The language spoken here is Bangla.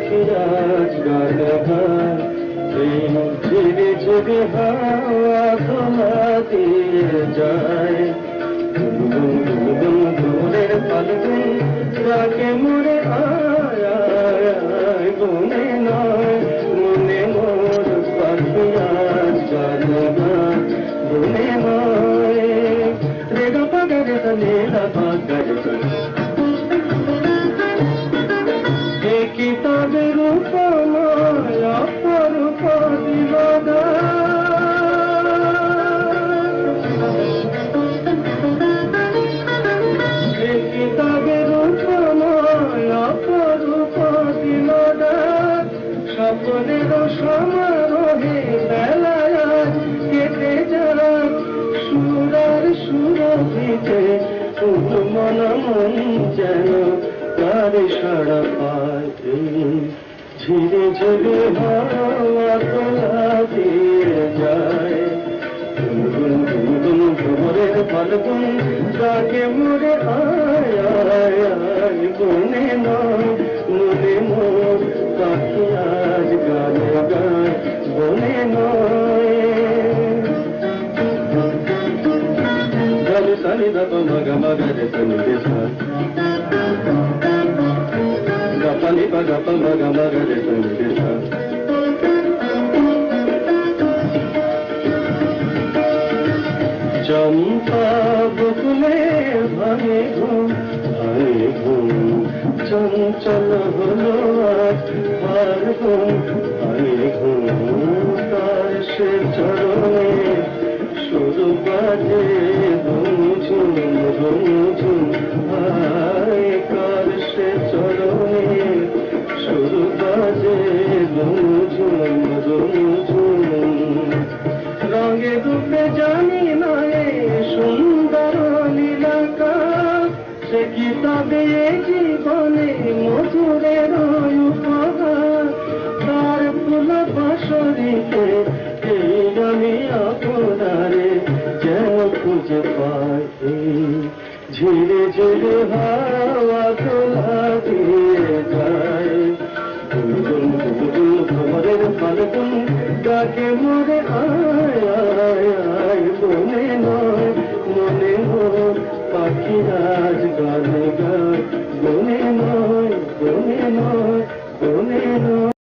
পাখি আজ গান গায়, এই ঝিরে ঝিরে হাওয়া দোলা দিয়ে যায়। ভোরের ফাল্গুন ডাকে মোরে আয় আয় আয়, গুনে নয় মনে মোর পাখি আজ গান গায়, গুনে নয়। রেগা পাগারে নীলা পাগারে কিতাবের উপমায় অপরূপ কিতাবের উপমায় অপরূপ দিলদার, সকলের সমারোহে বেলায় কেটে যাক সুরার সুরভিতে, মন মন যেন তার সাড়া পায়। ঝিরে ঝিরে হাওয়া তোলা দিয়ে যায়, ভোরের ফাল্গুন ডাকে মোরে আয় আয় আয়, গুনে নয় মনে মোর পাখি আজ গান গায়, গুনে নয়। সানি দাপ মগ মগ রে সানি রে সা, গাপানি পা গাপ মগ মগ রে সানি রে সা। চম্পা বকুলে ভাঙে ঘুম ভাঙে ঘুম, চঞ্চল হলো আজ ফাল্গুন ভাঙে ঘুম, তার সে চরণে সুর বাজে রুমঝুম রুমঝুম, আয় কার সে চরণে সুর বাজে রুমঝুম রুমঝুম। রঙে রূপে জানি নয় সুন্দর লীলাকা, সে কিতাবে জীবনে মধুরের উপহার, তার ফুল বাসরিতে এই আমি আপনারে যেন খুঁজে পাই। ঝিরে ঝিরে হাওয়া তোলা দিয়ে যায়, ভোরের ফাল্গুন ডাকে মোরে আয় আয় আয়, গুনে নয় মনে মোর পাখি আজ গান গায়, গুনে নয় গুনে নয় গুনে নয়।